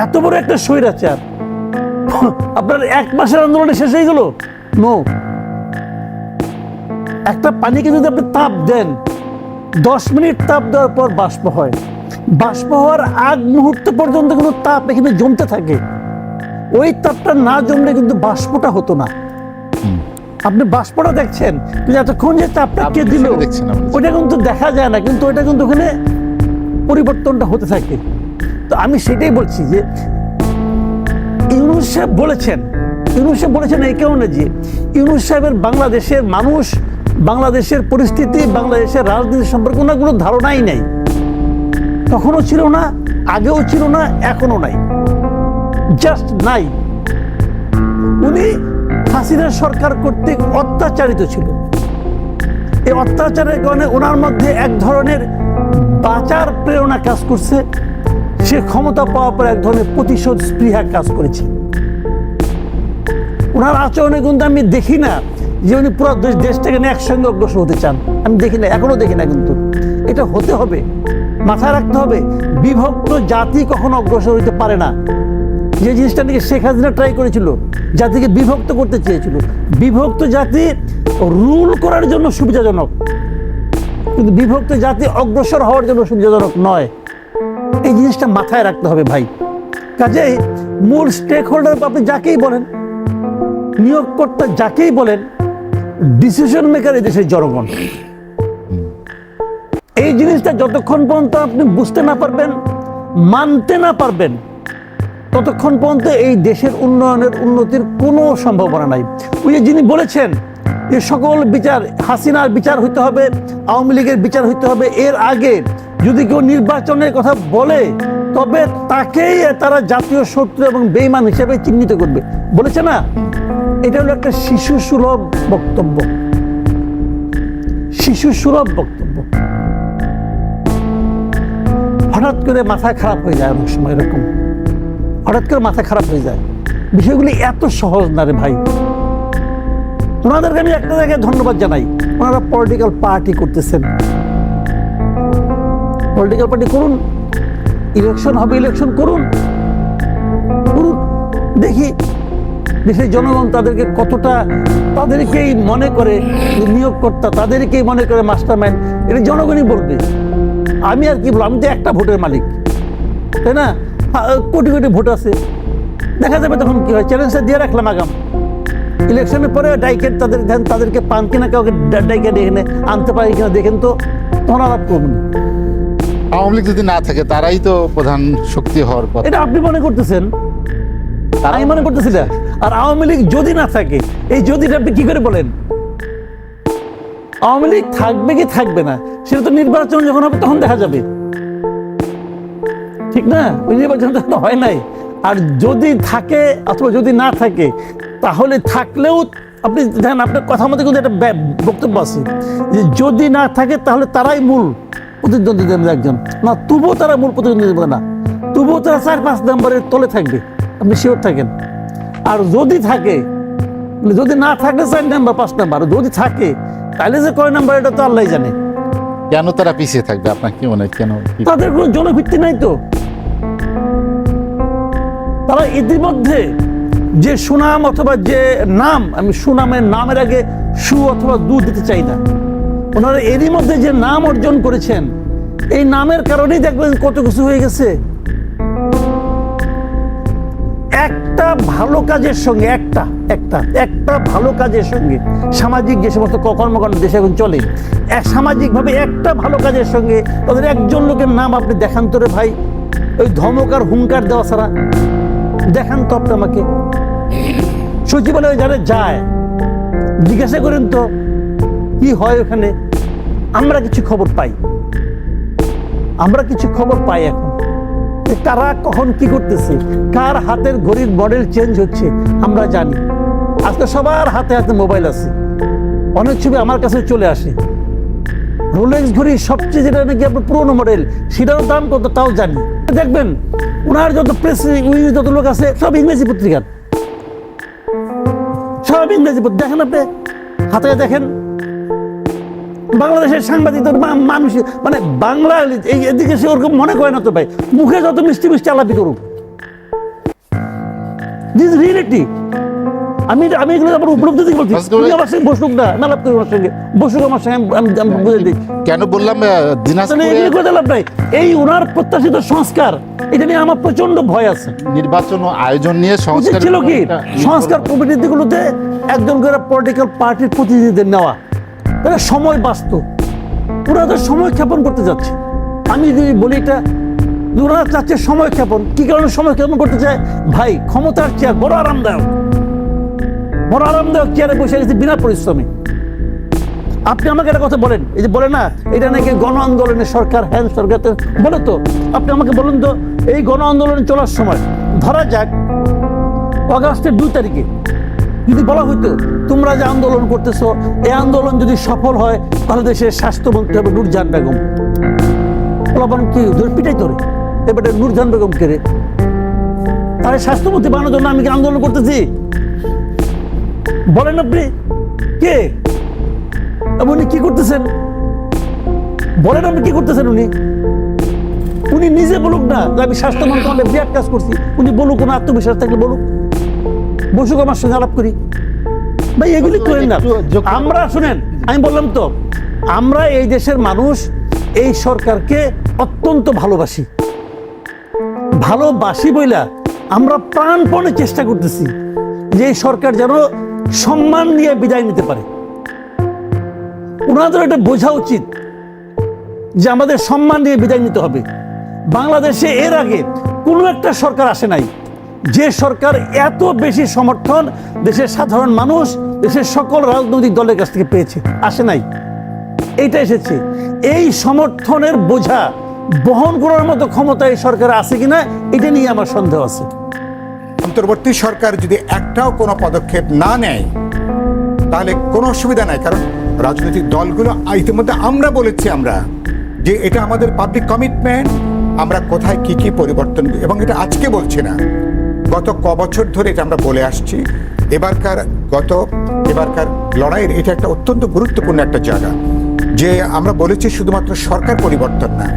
এত বড় একটা স্বৈরাচার আপনার 1 মাসের আন্দোলনে শেষ হয়ে গেল? নো। একটা পানিকে যদি আপনি তাপ দেন, 10 মিনিট তাপ দেওয়ার পর বাষ্প হয়। বাষ্প হওয়ার আগ মুহূর্ত পর্যন্ত কিন্তু তাপ এখানে জমতে থাকে। ওই তাপটা না জমলে কিন্তু বাষ্পটা হতো না। আপনি বাষ্পটা দেখছেন, কিন্তু এতক্ষণ যে তাপটা কে দিল ওইটা কিন্তু দেখা যায় না, কিন্তু ওইটা কিন্তু ওখানে পরিবর্তনটা হতে থাকে। তো আমি সেটাই বলছি যে ইউনূস সাহেব বলেছেন এই কারণে যে ইউনূস সাহেবের বাংলাদেশের মানুষ, বাংলাদেশের পরিস্থিতি, বাংলাদেশের রাজনীতি সম্পর্কে ওনার কোনো ধারণাই নাই। তখনও ছিল না, আগেও ছিল না, এখনো নাই, জাস্ট নাই। উনি হাসিনা সরকার কর্তৃক অত্যাচারিত ছিল। এই অত্যাচারের কারণে ওনার মধ্যে এক ধরনের বাঁচার প্রেরণা কাজ করছে। সে ক্ষমতা পাওয়ার পর এক ধরনের প্রতিশোধ স্পৃহা কাজ করেছে। ওনার আচরণে কিন্তু আমি দেখি না যে উনি পুরো দেশটাকে নিয়ে একসঙ্গে অগ্রসর হতে চান। আমি দেখি না, এখনো দেখি না। কিন্তু এটা হতে হবে, মাথায় রাখতে হবে। বিভক্ত জাতি কখনো অগ্রসর হইতে পারে না। যে জিনিসটা নাকি শেখ হাসিনা ট্রাই করেছিল, জাতিকে বিভক্ত করতে চেয়েছিল। বিভক্ত জাতি রুল করার জন্য সুবিধাজনক, কিন্তু বিভক্ত জাতি অগ্রসর হওয়ার জন্য সুবিধাজনক নয়। এই জিনিসটা মাথায় রাখতে হবে ভাই। কাজেই মূল স্টেক হোল্ডার আপনি যাকেই বলেন, নিয়োগকর্তা যাকেই বলেন, ডিসিশন মেকার এই দেশের জনগণ। এই জিনিসটা যতক্ষণ পর্যন্ত আপনি বুঝতে না পারবেন, মানতে না পারবেন, ততক্ষণ পর্যন্ত এই দেশের উন্নতির কোনো সম্ভাবনা নাই। ওই যে যিনি বলেছেন যে সকল বিচার, হাসিনার বিচার হইতে হবে, আওয়ামী লীগের বিচার হইতে হবে, এর আগে যদি কেউ নির্বাচনের কথা বলে তবে তাকেই তারা জাতীয় শত্রু এবং বেঈমান হিসেবে চিহ্নিত করবে, বলেছে না? এটা হলো একটা শিশু সুলভ বক্তব্য। শিশু সুলভ বক্তব্য। হঠাৎ করে মাথা খারাপ হয়ে যায়, অনেক সময় এরকম হঠাৎ করে মাথা খারাপ হয়ে যায়। বিষয়গুলি এত সহজ না রে ভাই। ওনাদেরকে আমি একটা জায়গায় ধন্যবাদ জানাই, ওনারা পলিটিক্যাল পার্টি করতেছেন। পলিটিক্যাল পার্টি করুন, ইলেকশন হবে, ইলেকশন করুন, দেখি দেশের জনগণ তাদেরকে কতটা, তাদেরকেই মনে করে নিয়োগকর্তা, তাদেরকেই মনে করে মাস্টার মাইন্ড। এটা জনগণই বলবে। আমি আর কি বলবো, আমি তো একটা ভোটের মালিক, তাই না? কোটি কোটি ভোট আছে, দেখা যাবে তখন কি হয়। চ্যালেঞ্জটা দিয়ে রাখলাম আগাম ইলেকশনের পরে ডাইকে তাদেরকে পান কিনা, কাউকে ডাইকে এখানে আনতে পারি কিনা দেখেন, তো তখন আলাপ করবেন। আওয়ামী লীগ যদি না থাকে তারাই তো প্রধান শক্তি হওয়ার কথা, এটা আপনি মনে করতেছেন, আমি মনে করতেছি না। আর আওয়ামী লীগ যদি না থাকে, এই যদিটা আপনি কি করে বলেন? আওয়ামী লীগ থাকবে কি থাকবে না সেটা তো নির্বাচন যখন হবে তখন দেখা যাবে, ঠিক না? ওই নির্বাচন তো হয় নাই। আর যদি থাকে অথবা যদি না থাকে, তাহলে থাকলেও আপনি দেখেন, আপনার কথা মতো কিন্তু একটা বক্তব্য আছে যে যদি না থাকে তাহলে তারাই মূল প্রতিদ্বন্দ্বী দেবেন একজন না, তবুও তারা মূল প্রতিদ্বন্দ্বী দেবে না, তবুও তারা 4-5 নম্বরের তলে থাকবে, আপনি শিওর থাকেন। আর যদি থাকে, যদি না থাকে 4 নাম্বার 5 নাম্বার, যদি থাকে তাহলে যে কয় নাম্বার এটা তো আল্লাহ জানে। কেন তারা পিছিয়ে থাকবে আপনার কি মনে হয়? কেন? তাদের কোনো জনভিত্তি নাই তো। তারা ইতিমধ্যে যে সুনাম অথবা যে নাম, আমি সুনামের নামের আগে সু অথবা দু দিতে চাই না, ওনারা এরই মধ্যে যে নাম অর্জন করেছেন, এই নামের কারণেই দেখবেন কত কিছু হয়ে গেছে। একটা ভালো কাজের সঙ্গে, একটা ভালো কাজের সঙ্গে, সামাজিক যে সমস্ত কর্মকাণ্ড দেশে এখন চলে, সামাজিকভাবে একটা ভালো কাজের সঙ্গে তাদের একজন লোকের নাম আপনি দেখান তো রে ভাই, ওই ধমক আর হুঙ্কার দেওয়া ছাড়া দেখান তো আপনি আমাকে। সচিবালয়ে যারা যায় জিজ্ঞাসা করেন তো কি হয় ওখানে। আমরা কিছু খবর পাই এখন, কারা কখন কি করতেছে, কার হাতের ঘড়ির মডেল চেঞ্জ হচ্ছে আমরা জানি। আজকে সবার হাতে হাতে মোবাইল আছে, অনেক ছবি আমার কাছে চলে আসে। রোলেক্স ঘড়ি সবচেয়ে যেটা নাকি আপনার পুরোনো মডেল, সেটারও দাম কত তাও জানি। দেখবেন ওনার যত প্রেস যত লোক আছে সব ইংরেজি পত্রিকার, সব ইংরেজি পত্রিকা। দেখেন আপনি হাতে দেখেন, বাংলাদেশের সাংবাদিক মানুষ মানে বাংলা এদিকে সে ওরকম মনে করে না তো ভাই, মুখে যত মিষ্টি মিষ্টি আলাপি করুক, দিস রিয়েলিটি। আমি এগুলো আমার উপলব্ধি থেকে বলছি। তুমি আমার সঙ্গে বসুক না, না লাভ করি আমার সঙ্গে, বসুক আমার সঙ্গে, আমি বুঝে দিই। কেন বললাম তাহলে দিনাজপুরে এগুলো করে লাভ নাই। এই ওনার প্রত্যাশিত সংস্কার, এটা নিয়ে আমার প্রচন্ড ভয় আছে। নির্বাচন ও আয়োজন নিয়ে উচিত সংস্কার ছিল কি সংস্কার কমিটিগুলোতে একজন করে পলিটিক্যাল পার্টির প্রতিনিধিদের নেওয়া, তাহলে সময় বাঁচত। ওরা তো সময় ক্ষেপণ করতে যাচ্ছে। আমি যদি বলি এটা, ওরা চাচ্ছে সময় ক্ষেপণ। কি কারণে সময় ক্ষেপণ করতে চায়? ভাই, ক্ষমতার চেয়ার বড় আরামদায়ক, বড় আরামদায়ক চেয়ারে বসে গেছে বিনা পরিশ্রমে। আপনি আমাকে একটা কথা বলেন, এই যে বলে না এটা নাকি গণ আন্দোলনের সরকার, হ্যাঁ সরকার বলে তো, আপনি আমাকে বলুন তো, এই গণ আন্দোলন চলার সময় ধরা যাক অগাস্টের 2 তারিখে যদি বলা হইতো তোমরা যে আন্দোলন করতেছো, এই আন্দোলন যদি সফল হয় তাহলে দেশের স্বাস্থ্যমন্ত্রী হবে নূরজাহান বেগম। কি পিটাই তোরে এবারে নূরজাহান বেগম কে রে? তাহলে স্বাস্থ্যমন্ত্রী বানানোর জন্য আমি কি আন্দোলন করতেছি? বলেন আপনি কে? উনি কি করতেছেন বলেন, আপনি কি করতেছেন? উনি নিজে বলুক না যে আমি স্বাস্থ্য মন্ত্রণালয়ে বিরাট কাজ করছি। উনি বলুক, কোনো আত্মবিশ্বাস থাকলে বলুক, বসুক আমার সঙ্গে আলাপ করি। ভাই এগুলি করেন না। আমরা শুনেন, আমি বললাম তো, আমরা এই দেশের মানুষ এই সরকারকে অত্যন্ত ভালোবাসি। ভালোবাসি বইলা আমরা প্রাণপণে চেষ্টা করতেছি যে এই সরকার যেন সম্মান নিয়ে বিদায় নিতে পারে। ওনাদের এটা বোঝা উচিত যে আমাদের সম্মান নিয়ে বিদায় নিতে হবে। বাংলাদেশে এর আগে কোনো একটা সরকার আসে নাই যে সরকার এত বেশি সমর্থন দেশের সাধারণ মানুষ, দেশের সকল রাজনৈতিক দলের কাছ থেকে পেয়েছে। আসে নাই, এইটা এসেছে। এই সমর্থনের বোঝা বহন করার মতো ক্ষমতা এই সরকার আছে কিনা, এটা নিয়ে আমার সন্দেহ আছে। অন্তর্বর্তী সরকার যদি একটাও কোনো পদক্ষেপ না নেয় তাহলে কোনো অসুবিধা নাই, কারণ রাজনৈতিক দলগুলো ইতিমধ্যে আমরা বলেছি যে এটা আমাদের পাবলিক কমিটমেন্ট, আমরা কোথায় কি কি পরিবর্তন, এবং এটা আজকে বলছি না, গত বছর ধরে এটা আমরা বলে আসছি। এবারকার লড়াইয়ের এটা একটা অত্যন্ত গুরুত্বপূর্ণ একটা জায়গা, যে আমরা বলেছি শুধুমাত্র সরকার পরিবর্তন না,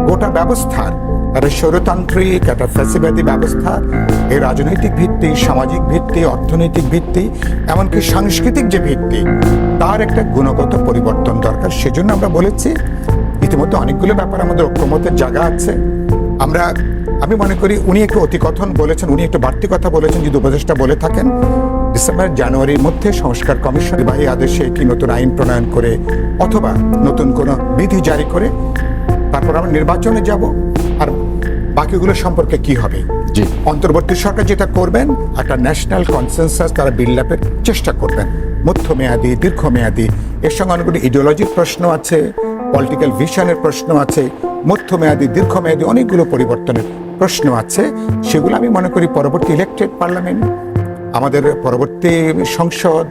গোটা ব্যবস্থার একটা স্বৈরতান্ত্রিক, একটা ফ্যাসিবাদী ব্যবস্থা, এই রাজনৈতিক ভিত্তি, সামাজিক ভিত্তি, অর্থনৈতিক ভিত্তি, এমনকি সাংস্কৃতিক যে ভিত্তি, তার একটা গুণগত পরিবর্তন দরকার। সেজন্য আমরা বলেছি, ইতিমধ্যে অনেকগুলো ব্যাপার আমাদের ঐক্যমতের জায়গা আছে। আমি মনে করি উনি একটু অতিকথন বলেছেন, উনি একটু বাড়তি কথা বলেছেন। যদি উপদেষ্টা বলে থাকেন ডিসেম্বর জানুয়ারির মধ্যে সংস্কার কমিশন নির্বাহী আদেশে কি নতুন আইন প্রণয়ন করে অথবা নতুন কোনো বিধি জারি করে তারপর আমরা নির্বাচনে যাব, আর বাকিগুলো সম্পর্কে কি হবে। জি, অন্তর্বর্তী সরকার যেটা করবেন, একটা ন্যাশনাল কনসেনসাস তারা বিল্ড আপের চেষ্টা করবেন, মধ্যমেয়াদী, দীর্ঘমেয়াদী। এর সঙ্গে অনেকগুলো ইডিওলজির প্রশ্ন আছে, পলিটিক্যাল ভিশনের প্রশ্ন আছে, মধ্যমেয়াদী, দীর্ঘমেয়াদী অনেকগুলো পরিবর্তনের প্রশ্ন আছে। সেগুলো আমি মনে করি পরবর্তী ইলেক্টেড পার্লামেন্ট, আমাদের পরবর্তী সংসদ,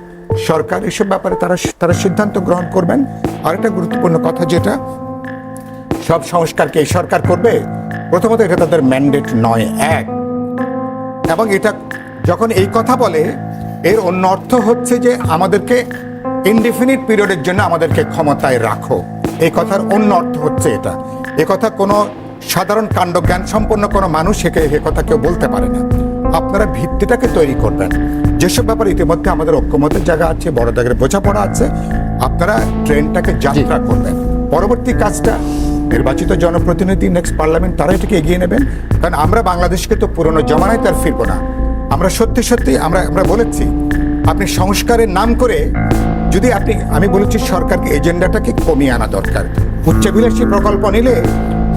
সরকার, এসব ব্যাপারে তারা সিদ্ধান্ত গ্রহণ করবেন। আর একটা গুরুত্বপূর্ণ কথা, যেটা সব সংস্কারকে এই সরকার করবে, প্রথমত এটা তাদের ম্যান্ডেট নয়, এবং এটা যখন এই কথা বলে এর অন্য অর্থ হচ্ছে যে আমাদেরকে ইনডিফিনিট পিরিয়ডের জন্য আমাদেরকে ক্ষমতায় রাখো। এই কথার অন্য অর্থ হচ্ছে এটা। এ কথা কোনো সাধারণ কাণ্ডজ্ঞান সম্পন্ন কোনো মানুষ এ কথা কেউ বলতে পারে না। আপনারা ভিত্তিটাকে তৈরি করবেন। যেসব ব্যাপারে ইতিমধ্যে আমাদের ঐক্যমতের জায়গা আছে, বড় জায়গায় বোঝাপড়া আছে, আপনারা ট্রেনটাকে যাত্রা করবেন। পরবর্তী কাজটা নির্বাচিত জনপ্রতিনিধি, নেক্সট পার্লামেন্ট, তারা এটাকে এগিয়ে নেবেন। কারণ আমরা বাংলাদেশকে তো পুরনো জমানায় তার ফিরবো না। আমরা সত্যি আমরা বলেছি, আপনি সংস্কারের নাম করে যদি আমি বলেছি সরকারকে এজেন্ডাটাকে কমিয়ে আনা দরকার। উচ্চাভিলাষী প্রকল্প নিলে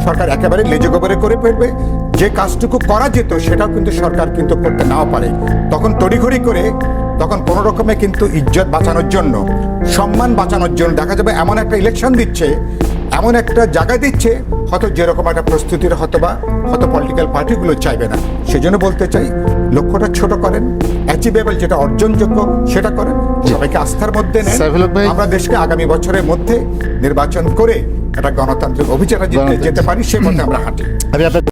সরকার একেবারে লেজগোবরে করে ফেলবে। যে কাজটুকু করা যেত সেটাও কিন্তু সরকার কিন্তু করতে নাও পারে। তখন তড়িঘড়ি করে, তখন কোনো রকমে কিন্তু ইজ্জত বাঁচানোর জন্য, সম্মান বাঁচানোর জন্য দেখা যাবে এমন একটা ইলেকশন দিচ্ছে, এমন একটা জায়গা দিচ্ছে, হয়তো যেরকম একটা প্রস্তুতির হয়তো পলিটিক্যাল পার্টিগুলো চাইবে না। সেজন্য বলতে চাই, লক্ষ্যটা ছোট করেন, অ্যাচিভেবল, যেটা অর্জনযোগ্য সেটা করেন, সবাইকে আস্থার মধ্যে নেন। আমরা দেশকে আগামী বছরের মধ্যে নির্বাচন করে একটা গণতান্ত্রিক অভিযানে যেতে পারি, সে মধ্যে আমরা হাঁটি।